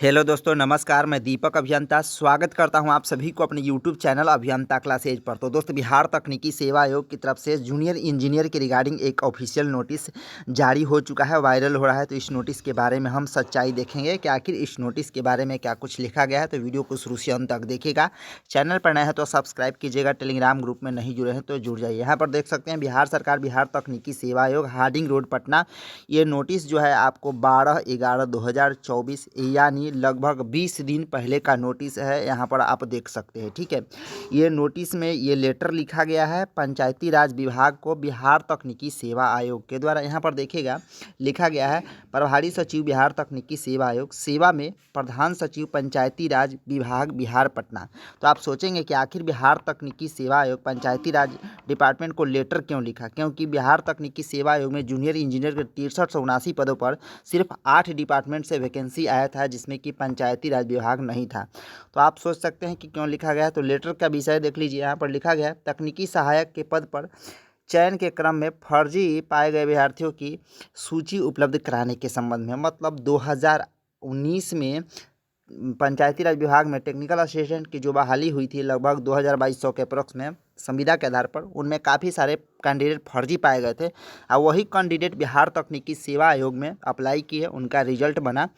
Hello दोस्तों, नमस्कार। मैं दीपक अभियंता स्वागत करता हूं आप सभी को अपने यूट्यूब चैनल अभियंता क्लासेज पर। तो दोस्तों, बिहार तकनीकी सेवा आयोग की तरफ से जूनियर इंजीनियर के रिगार्डिंग एक ऑफिशियल नोटिस जारी हो चुका है, वायरल हो रहा है। तो इस नोटिस के बारे में हम सच्चाई देखेंगे कि आखिर इस नोटिस के बारे में क्या कुछ लिखा गया है। तो वीडियो को शुरू से अंत तक देखिएगा। चैनल पर नए हैं तो सब्सक्राइब कीजिएगा। टेलीग्राम ग्रुप में नहीं जुड़े हैं तो जुड़ जाइए। यहाँ पर देख सकते हैं बिहार सरकार, बिहार तकनीकी सेवा आयोग, हार्डिंग रोड, पटना। ये नोटिस जो है आपको 12/11/2024 यानी लगभग 20 दिन पहले का नोटिस है। यहाँ पर आप देख सकते हैं, ठीक है। ये नोटिस में ये लेटर लिखा गया है पंचायती राज विभाग को बिहार तकनीकी सेवा आयोग के द्वारा। यहाँ पर देखिएगा लिखा गया है प्रभारी सचिव बिहार तकनीकी सेवा आयोग, सेवा में प्रधान सचिव पंचायती राज विभाग बिहार पटना। तो आप सोचेंगे कि आखिर बिहार तकनीकी सेवा आयोग पंचायती राज डिपार्टमेंट को लेटर क्यों लिखा। क्योंकि बिहार तकनीकी सेवा आयोग में जूनियर इंजीनियर के 6379 पदों पर सिर्फ 8 डिपार्टमेंट से वैकेंसी आया था, जिसमें कि पंचायती राज विभाग नहीं था। तो आप सोच सकते हैं कि क्यों लिखा गया है। तो लेटर का विषय देख लीजिए। यहाँ पर लिखा गया है तकनीकी सहायक के पद पर चयन के क्रम में फर्जी पाए गए विद्यार्थियों की सूची उपलब्ध कराने के संबंध में। मतलब 2019 में पंचायती राज विभाग में टेक्निकल असिस्टेंट की जो बहाली हुई थी लगभग 2200 के अप्रोक्स में, संविदा के आधार पर, उनमें काफ़ी सारे कैंडिडेट फर्जी पाए गए थे और वही कैंडिडेट बिहार तकनीकी सेवा आयोग में अप्लाई किए, उनका रिजल्ट बना।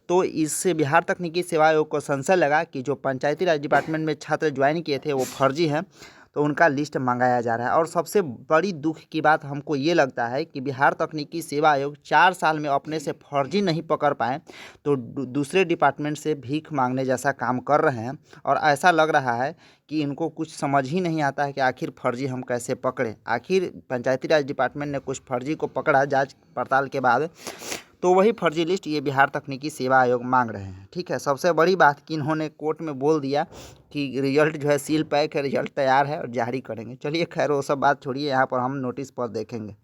तो इससे बिहार तकनीकी सेवा आयोग को संशय लगा कि जो पंचायती राज डिपार्टमेंट में छात्र ज्वाइन किए थे वो फर्जी हैं। तो उनका लिस्ट मंगाया जा रहा है। और सबसे बड़ी दुख की बात हमको ये लगता है कि बिहार तकनीकी सेवा आयोग 4 साल में अपने से फर्जी नहीं पकड़ पाए तो दूसरे डिपार्टमेंट से भीख मांगने जैसा काम कर रहे हैं। और ऐसा लग रहा है कि इनको कुछ समझ ही नहीं आता है कि आखिर फर्जी हम कैसे पकड़ें। आखिर पंचायती राज डिपार्टमेंट ने कुछ फर्जी को पकड़ा जांच पड़ताल के बाद, तो वही फर्जी लिस्ट ये बिहार तकनीकी सेवा आयोग मांग रहे हैं, ठीक है। सबसे बड़ी बात कि इन्होंने कोर्ट में बोल दिया कि रिजल्ट जो है सील पैक है, रिजल्ट तैयार है और जारी करेंगे। चलिए खैर वो सब बात छोड़िए, यहाँ पर हम नोटिस पर देखेंगे।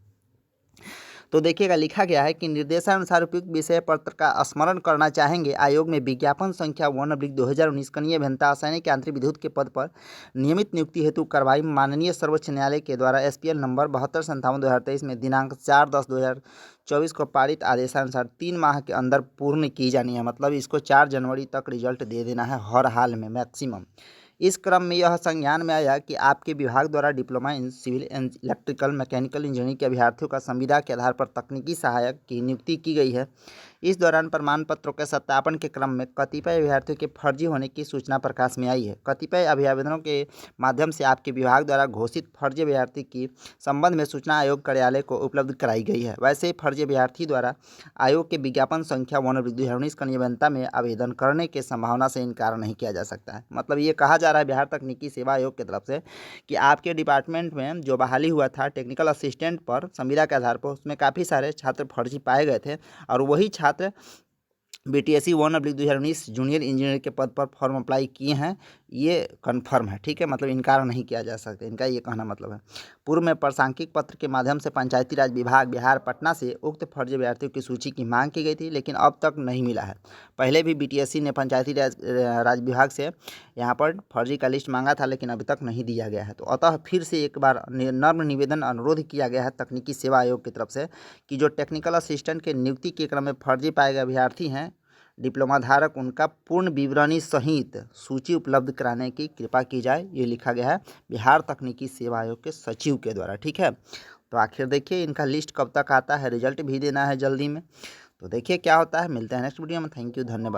तो देखिएगा लिखा गया है कि निर्देशानुसार उपयुक्त विषय पत्र का स्मरण करना चाहेंगे। आयोग में विज्ञापन संख्या 1/2019 कनीय अभियंता असैनिक यांत्रिक विद्युत के पद पर नियमित नियुक्ति हेतु कार्रवाई माननीय सर्वोच्च न्यायालय के द्वारा SPL नंबर 7257/2023 में दिनांक 4/10/2024 को पारित आदेशानुसार 3 माह के अंदर पूर्ण की जानी है। मतलब इसको 4 जनवरी तक रिजल्ट दे देना है हर हाल में मैक्सिमम। इस क्रम में यह संज्ञान में आया कि आपके विभाग द्वारा diploma in civil electrical mechanical engineering के अभ्यर्थियों का संविदा के आधार पर तकनीकी सहायक की नियुक्ति की गई है। इस दौरान प्रमाण पत्रों के सत्यापन के क्रम में कतिपय अभ्यर्थियों के फर्जी होने की सूचना प्रकाश में आई है। कतिपय अभियावेदनों के माध्यम से आपके विभाग द्वारा घोषित फर्जी अभ्यर्थी की संबंध में सूचना आयोग कार्यालय को उपलब्ध कराई गई है। वैसे ही फर्जी अभ्यर्थी द्वारा आयोग के विज्ञापन संख्या 1/2019 का निबंधता में आवेदन करने के संभावना से इनकार नहीं किया जा सकता है। मतलब ये कहा जा रहा है बिहार तकनीकी सेवा आयोग की तरफ से कि आपके डिपार्टमेंट में जो बहाली हुआ था टेक्निकल असिस्टेंट पर संविदा के आधार पर, उसमें काफ़ी सारे छात्र फर्जी पाए गए थे और वही छात्र BTSC 1/2019 जूनियर इंजीनियर के पद पर फॉर्म अप्लाई किए हैं। ये कन्फर्म है, ठीक है। मतलब इनकार नहीं किया जा सकता, इनका ये कहना मतलब है। पूर्व में प्रासंगिक पत्र के माध्यम से पंचायती राज विभाग बिहार पटना से उक्त फर्जी अभ्यर्थियों की सूची की मांग की गई थी, लेकिन अब तक नहीं मिला है। पहले भी BTSC ने पंचायती राज विभाग से यहाँ पर फर्जी का लिस्ट मांगा था, लेकिन अभी तक नहीं दिया गया है। तो अतः फिर से एक बार नम्र निवेदन अनुरोध किया गया है तकनीकी सेवा आयोग की तरफ से कि जो टेक्निकल असिस्टेंट के नियुक्ति के क्रम में फर्जी पाए गए अभ्यर्थी हैं डिप्लोमा धारक, उनका पूर्ण विवरणी सहित सूची उपलब्ध कराने की कृपा की जाए। ये लिखा गया है बिहार तकनीकी सेवा आयोग के सचिव के द्वारा, ठीक है। तो आखिर देखिए इनका लिस्ट कब तक आता है, रिजल्ट भी देना है जल्दी में। तो देखिए क्या होता है। मिलते हैं नेक्स्ट वीडियो में। थैंक यू, धन्यवाद।